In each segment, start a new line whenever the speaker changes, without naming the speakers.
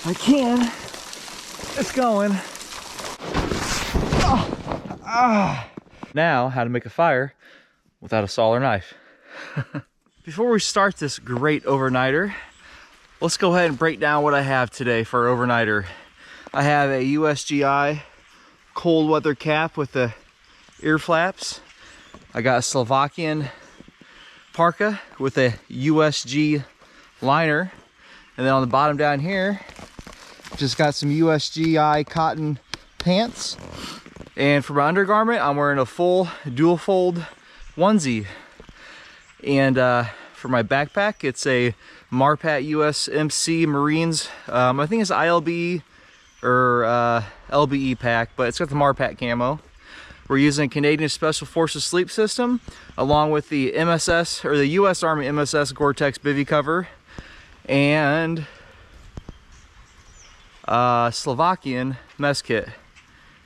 I can. It's going. Now, how to make a fire without a saw or knife. Before we start this great overnighter, let's go ahead and break down what I have today for our overnighter. I have a USGI cold weather cap with the ear flaps. I got a Slovakian parka with a USG liner. And then on the bottom down here, just got some USGI cotton pants. And for my undergarment, I'm wearing a full dual fold onesie. And for my backpack, it's a Marpat USMC Marines. I think it's ILBE or LBE pack, but it's got the Marpat camo. We're using Canadian Special Forces sleep system, along with the MSS, or the US Army MSS Gore-Tex bivy cover, and Slovakian mess kit.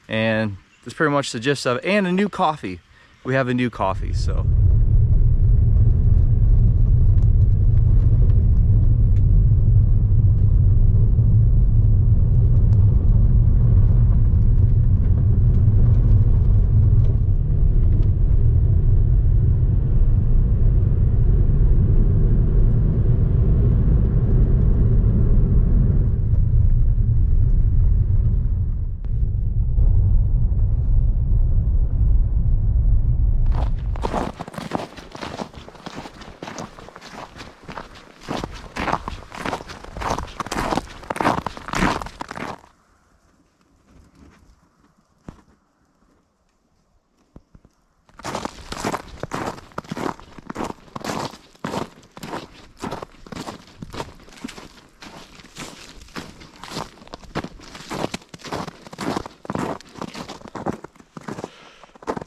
And that's pretty much the gist of it. And a new coffee. We have a new coffee, so.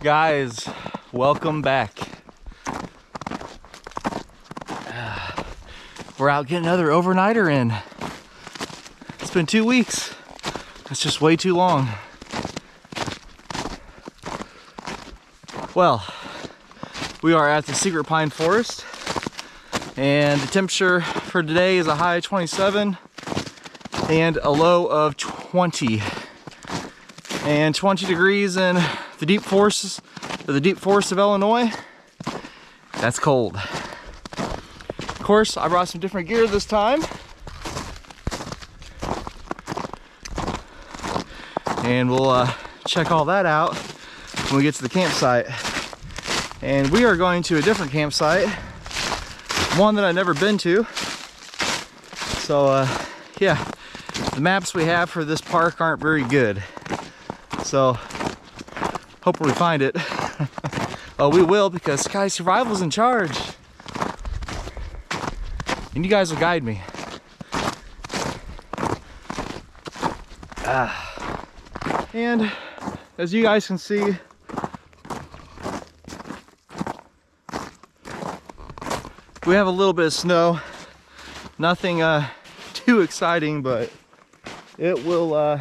Guys, welcome back. We're out getting another overnighter in. It's been 2 weeks. That's just way too long. Well, we are at the Secret Pine Forest, and the temperature for today is a high of 27 and a low of 20. And 20 degrees in the deep forests of Illinois, that's cold. Of course, I brought some different gear this time. And we'll check all that out when we get to the campsite. And we are going to a different campsite, one that I've never been to. So yeah, the maps we have for this park aren't very good. So hope we find it. Oh, we will, because Sky Survival's in charge. And you guys will guide me. And as you guys can see, we have a little bit of snow. Nothing too exciting, but it will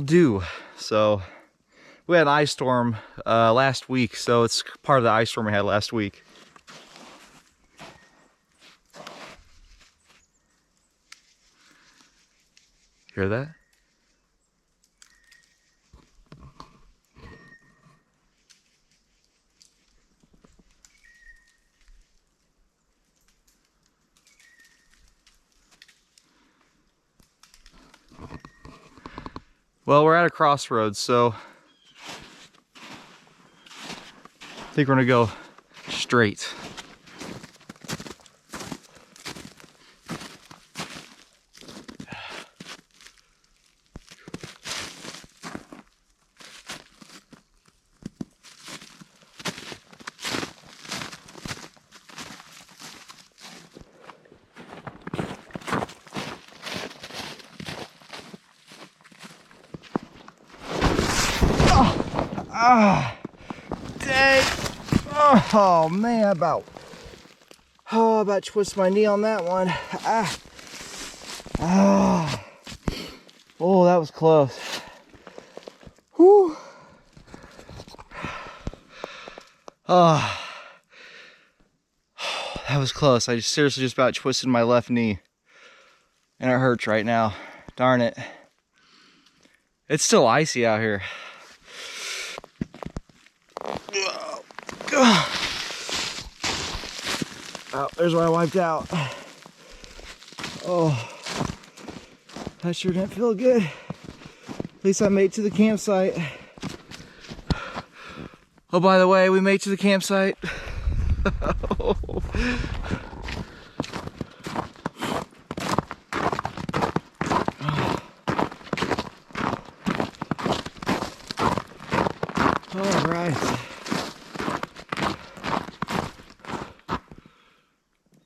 do. So we had an ice storm last week, so it's part of the ice storm we had last week. Hear that? Well, we're at a crossroads, so I think we're gonna go straight. Dang. Oh man, about twist my knee on that one. Oh, that was close. Whew. That was close. I seriously just about twisted my left knee. And it hurts right now. Darn it. It's still icy out here. Oh, there's where I wiped out. Oh, that sure didn't feel good. At least I made it to the campsite. Oh, by the way, we made it to the campsite. All right.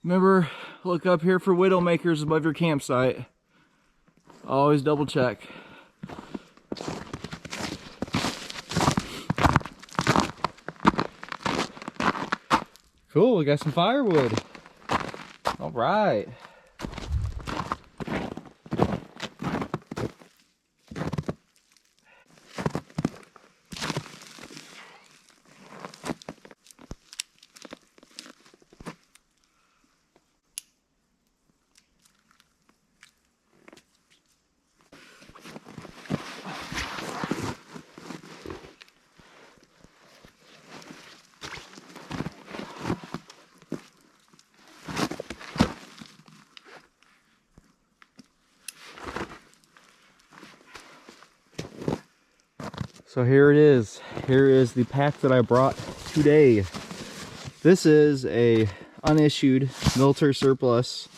Remember, look up here for widowmakers above your campsite. Always double check. Cool, we got some firewood. All right. So here it is. Here is the pack that I brought today. This is a unissued military surplus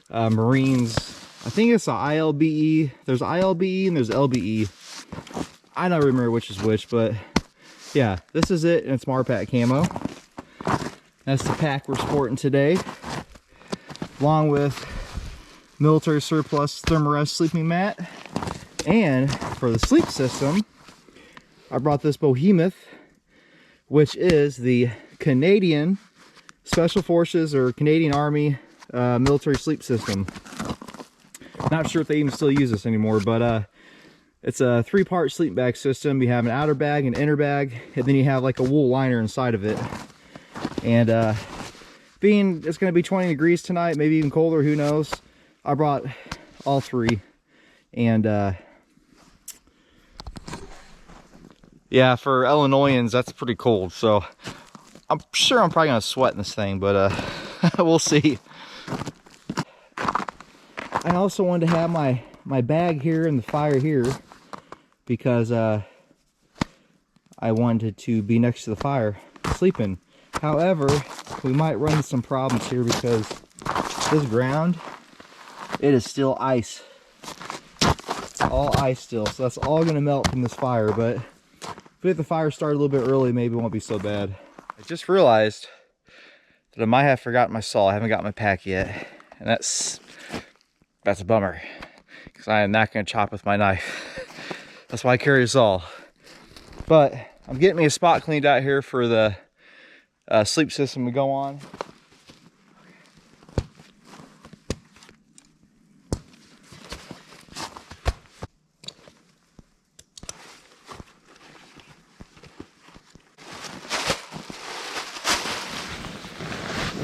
MRE'S. I think it's a ILBE. There's ILBE and there's LBE. I don't remember which is which, but yeah, this is it, and it's Marpat camo. That's the pack we're sporting today, along with military surplus thermarest sleeping mat. And for the sleep system, I brought this behemoth, which is the Canadian Special Forces or Canadian Army military sleep system. Not sure if they even still use this anymore, but it's a 3-part sleep bag system. You have an outer bag, an inner bag, and then you have like a wool liner inside of it. And being it's going to be 20 degrees tonight, maybe even colder, who knows, I brought all three. And yeah, for Illinoisans, that's pretty cold. So I'm sure I'm probably gonna sweat in this thing, but we'll see. I also wanted to have my bag here and the fire here because I wanted to be next to the fire sleeping. However, we might run into some problems here because this ground, it is still ice. All ice still, so that's all gonna melt from this fire. But if we get the fire started a little bit early, maybe it won't be so bad. I just realized that I might have forgotten my saw. I haven't got my pack yet, and that's a bummer because I am not going to chop with my knife. That's why I carry a saw. But I'm getting me a spot cleaned out here for the sleep system to go on.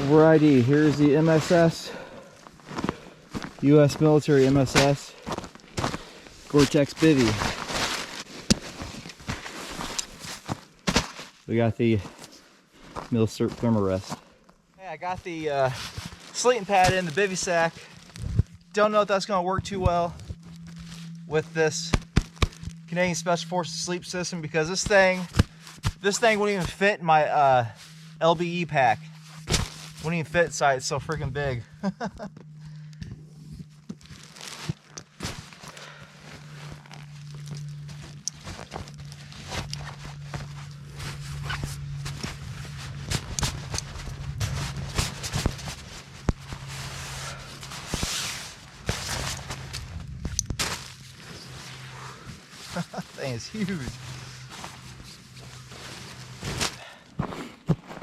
Alrighty, here's the MSS, U.S. military MSS, Gore-Tex bivy. We got the Mil-Cert thermarest. Hey, I got the sleeping pad in the bivy sack. Don't know if that's going to work too well with this Canadian Special Forces sleep system because this thing wouldn't even fit in my LBE pack. Wouldn't even fit inside, it's so freaking big. That thing is huge.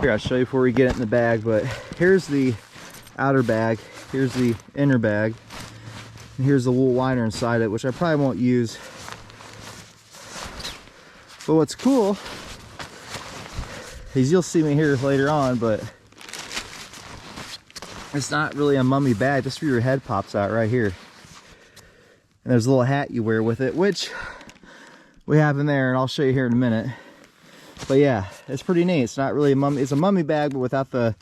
Here, I'll show you before we get it in the bag, but here's the outer bag, here's the inner bag, and here's the wool liner inside it, which I probably won't use. But what's cool is you'll see me here later on, but it's not really a mummy bag, just where your head pops out right here. And there's a little hat you wear with it, which we have in there, and I'll show you here in a minute. But yeah, it's pretty neat. It's not really a mummy, it's a mummy bag, but without the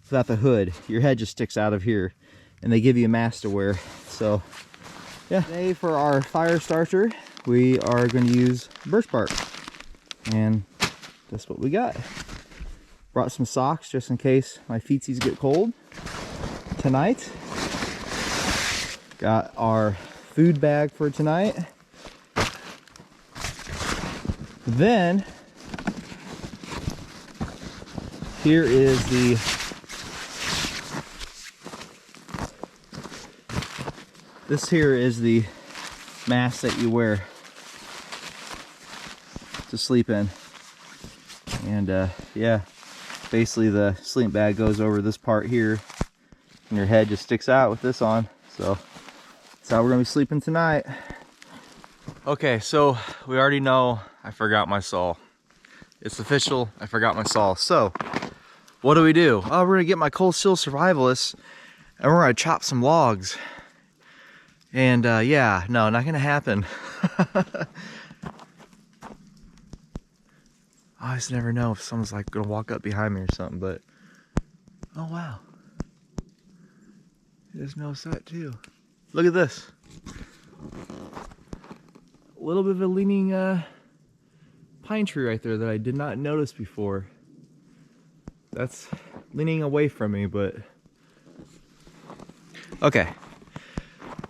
hood. Your head just sticks out of here, and they give you a mask to wear. So yeah, today for our fire starter, we are going to use birch bark, and that's what we got. Brought some socks just in case my feetsies get cold tonight. Got our food bag for tonight. Then here is this here is the mask that you wear to sleep in. And yeah, basically the sleep bag goes over this part here, and your head just sticks out with this on. So that's how we're gonna be sleeping tonight. Okay, so we already know I forgot my saw. It's official, I forgot my saw. So what do we do? Oh, we're gonna get my Cold Steel Survivalists, and we're gonna chop some logs. And yeah, no, not gonna happen. I just never know if someone's like gonna walk up behind me or something, but oh wow. There's no set too. Look at this. A little bit of a leaning pine tree right there that I did not notice before. That's leaning away from me, but okay.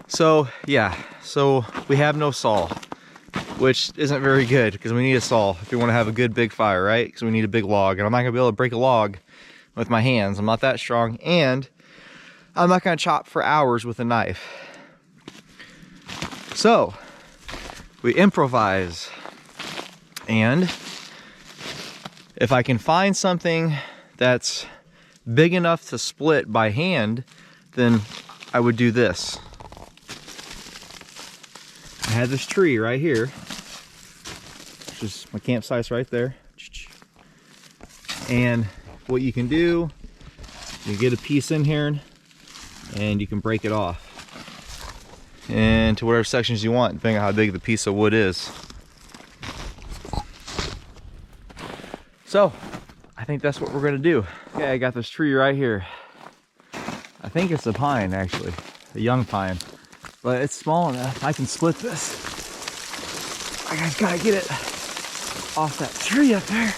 So yeah, so we have no saw, which isn't very good because we need a saw if we want to have a good big fire, right? Because we need a big log, and I'm not gonna be able to break a log with my hands. I'm not that strong, and I'm not gonna chop for hours with a knife. So we improvise, and if I can find something that's big enough to split by hand, then I would do this. I had this tree right here, which is my campsite's right there. And what you can do, you get a piece in here and you can break it off into whatever sections you want, depending on how big the piece of wood is. So I think that's what we're gonna do. Okay, I got this tree right here. I think it's a pine, actually, a young pine, but it's small enough I can split this. I just gotta get it off that tree up there.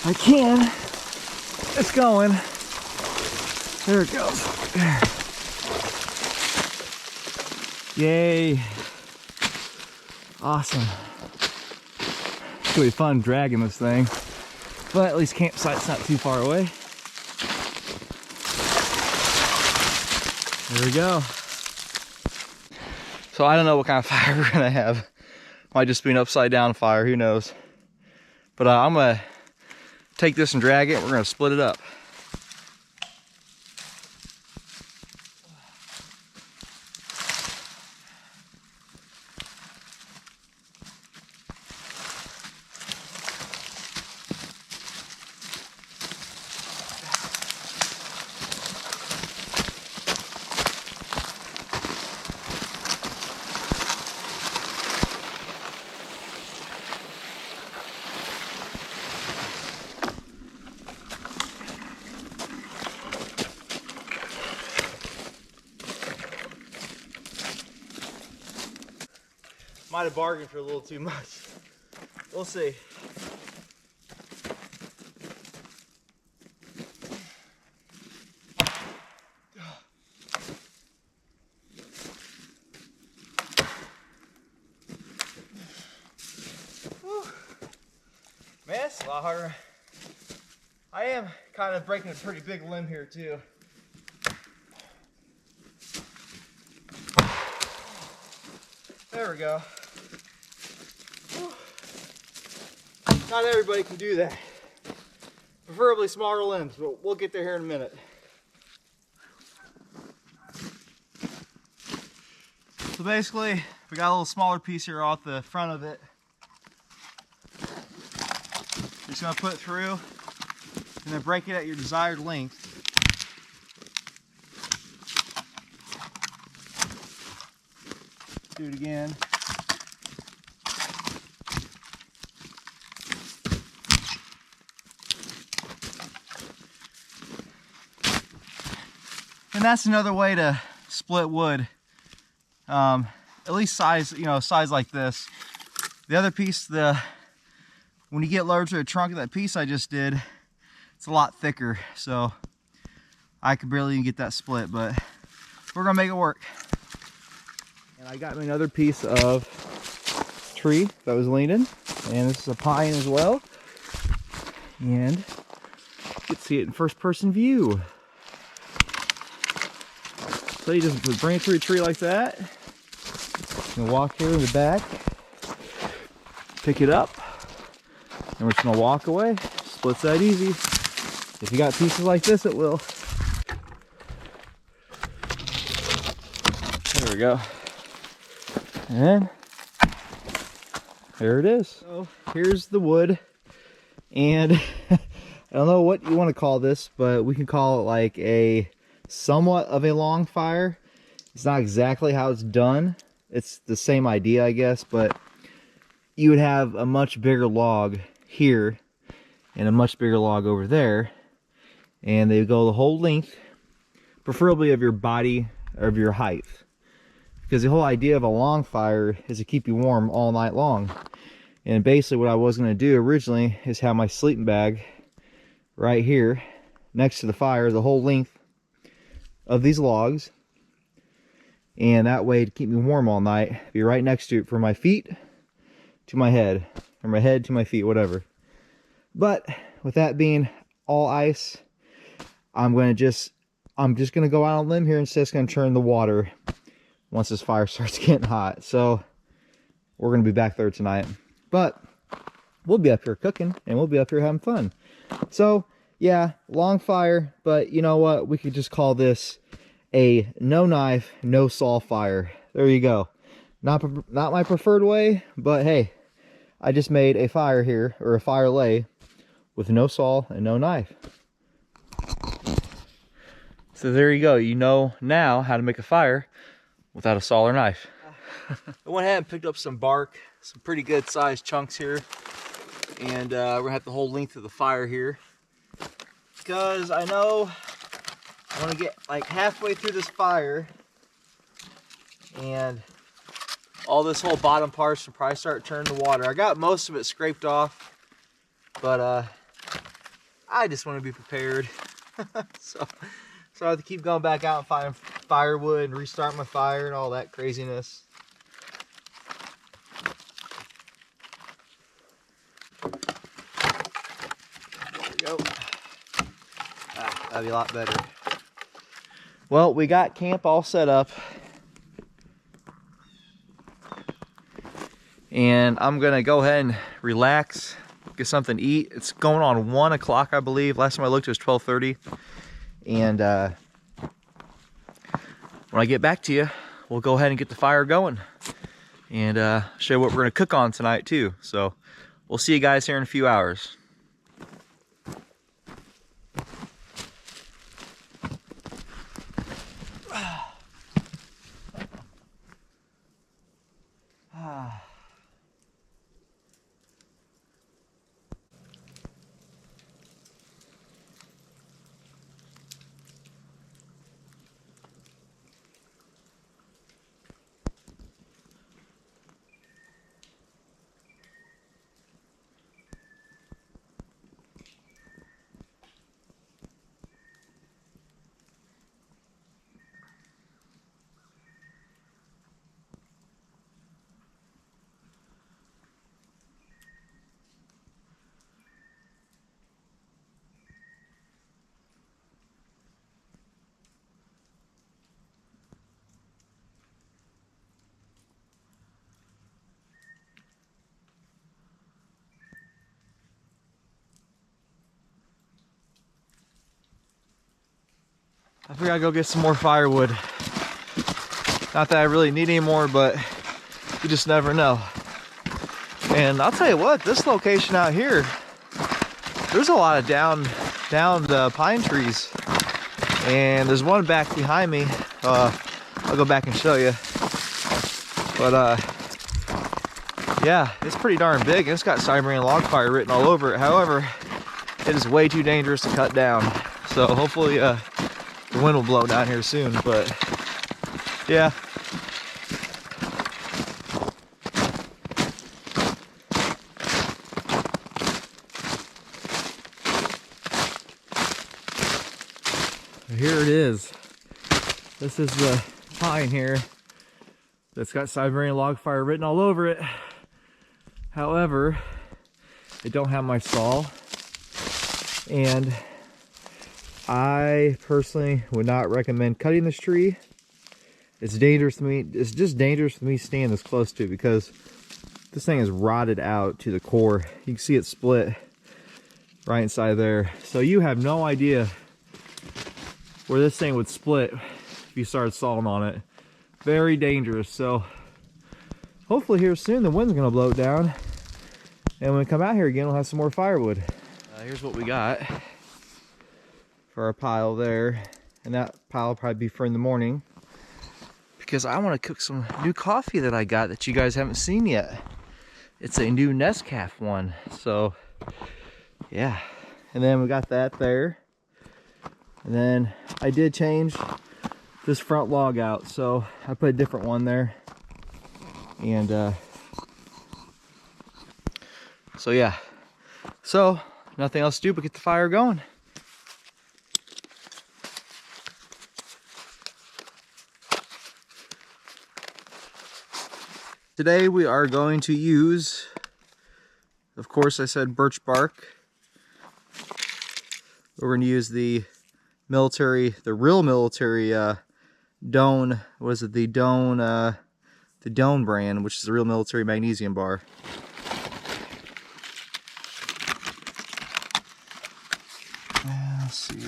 I can. It's going. There it goes. Yay. Awesome. It's gonna be fun dragging this thing, but at least campsite's not too far away. There we go. So I don't know what kind of fire we're gonna have. Might just be an upside down fire, who knows. But I'm gonna take this and drag it. We're gonna split it up. Might have bargained for a little too much. We'll see. Whew. Man, it's a lot harder. I am kind of breaking a pretty big limb here too. There we go. Not everybody can do that. Preferably smaller limbs, but we'll get there here in a minute. So basically, we got a little smaller piece here off the front of it. You're just gonna put it through and then break it at your desired length. Do it again. And that's another way to split wood. At least size, size like this. The other piece, when you get lower to the trunk of that piece I just did, it's a lot thicker. So I could barely even get that split, but we're gonna make it work. And I got me another piece of tree that was leaning, and this is a pine as well. And you can see it in first person view. So you just bring it through a tree like that, and walk here in the back, pick it up, and we're just gonna walk away. Splits that easy. If you got pieces like this, it will. There we go. And there it is. So here's the wood, and I don't know what you want to call this, but we can call it like a somewhat of a long fire. It's not exactly how it's done. It's the same idea, I guess, but you would have a much bigger log here and a much bigger log over there, and they go the whole length, preferably of your body or of your height, because the whole idea of a long fire is to keep you warm all night long. And basically what I was going to do originally is have my sleeping bag right here next to the fire, the whole length of these logs, and that way to keep me warm all night, be right next to it from my feet to my head, or my head to my feet, whatever. But with that being all ice, I'm just gonna go out on a limb here and just gonna turn the water once this fire starts getting hot. So we're gonna be back there tonight, but we'll be up here cooking and we'll be up here having fun. So yeah, long fire, but you know what? We could just call this a no knife, no saw fire. There you go. Not my preferred way, but hey, I just made a fire here, or a fire lay, with no saw and no knife. So there you go. You know now how to make a fire without a saw or knife. I went ahead and picked up some bark, some pretty good sized chunks here, and we're gonna have the whole length of the fire here, because I know I want to get like halfway through this fire and all this whole bottom part should probably start turning to water. I got most of it scraped off, but I just want to be prepared. so I have to keep going back out and find firewood and restart my fire and all that craziness. There we go. That'd be a lot better. Well, we got camp all set up, and I'm gonna go ahead and relax, get something to eat. It's going on 1 o'clock, I believe. Last time I looked, it was 12:30. And when I get back to you, we'll go ahead and get the fire going, and show you what we're gonna cook on tonight too. So we'll see you guys here in a few hours. I figured I'd go get some more firewood. Not that I really need any more, but you just never know. And I'll tell you what, this location out here, there's a lot of downed pine trees. And there's one back behind me. I'll go back and show you. But yeah, it's pretty darn big, and it's got Siberian log fire written all over it. However, it is way too dangerous to cut down. So hopefully the wind will blow down here soon. But yeah. Here it is. This is the pine here that's got Siberian log fire written all over it. However, it don't have my saw, and I personally would not recommend cutting this tree. It's dangerous to me. It's just dangerous for me staying this close to it because this thing is rotted out to the core. You can see it split right inside there. So you have no idea where this thing would split if you started sawing on it. Very dangerous. So hopefully here soon the wind's gonna blow it down, and when we come out here again we'll have some more firewood. Here's what we got for our pile there, and that pile will probably be for in the morning because I want to cook some new coffee that I got that you guys haven't seen yet. It's a new Nescafe one. So yeah, and then we got that there. And then I did change this front log out, so I put a different one there. And so yeah, so nothing else to do but get the fire going. Today we are going to use, of course I said birch bark. We're going to use the real military Doan, was it the Doan brand, which is the real military magnesium bar. Let's see.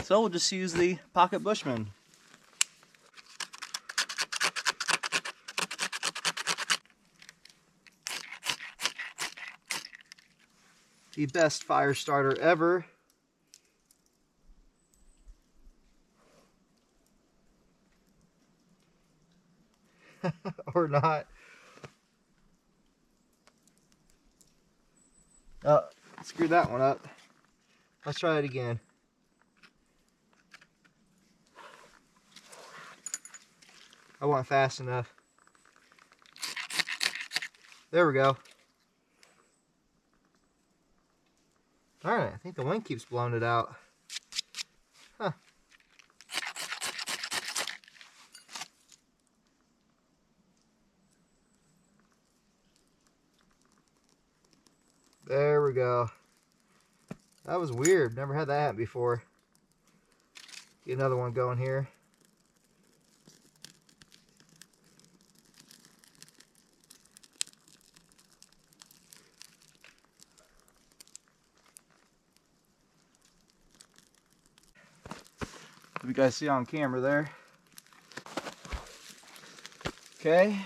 So we'll just use the Pocket Bushman. The best fire starter ever. Or not. Oh, screwed that one up. Let's try it again. I wasn't fast enough. There we go. Alright, I think the wind keeps blowing it out. Huh. There we go. That was weird. Never had that happen before. Get another one going here. You guys see on camera there. Okay.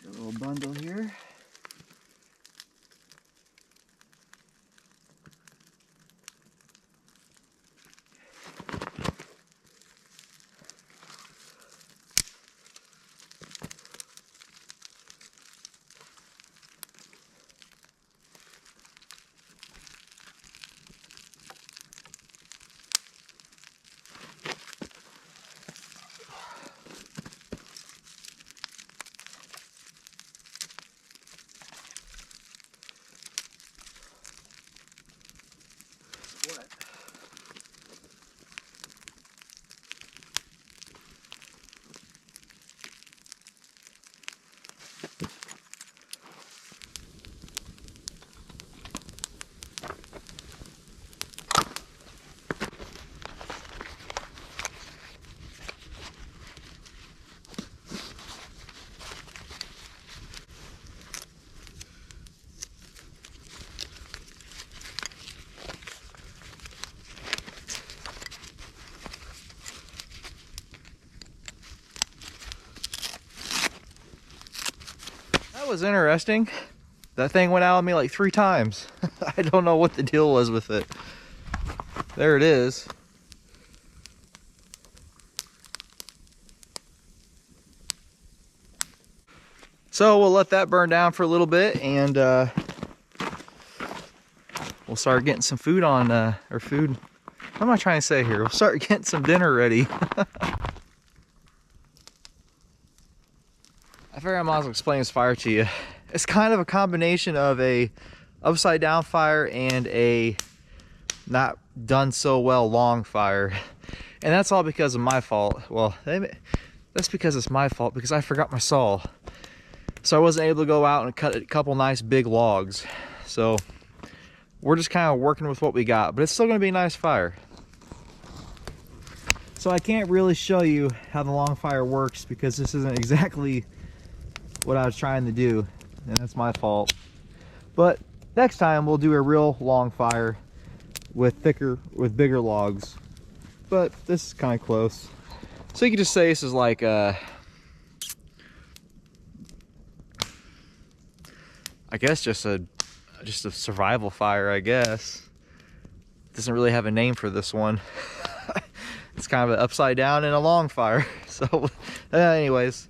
A little bundle here. That was interesting. That thing went out on me like 3 times. I don't know what the deal was with it. There it is. So we'll let that burn down for a little bit, and we'll start getting some food on, or food. What am I trying to say here? We'll start getting some dinner ready. I figure I might as well explain this fire to you. It's kind of a combination of a upside down fire and a not done so well long fire. And that's all because of my fault. Well, that's because it's my fault, because I forgot my saw. So I wasn't able to go out and cut a couple nice big logs. So we're just kind of working with what we got, but it's still gonna be a nice fire. So I can't really show you how the long fire works because this isn't exactly what I was trying to do, and that's my fault. But next time we'll do a real long fire with bigger logs. But this is kind of close. So you could just say this is like I guess just a survival fire, I guess. Doesn't really have a name for this one. It's kind of an upside down and a long fire. So anyways,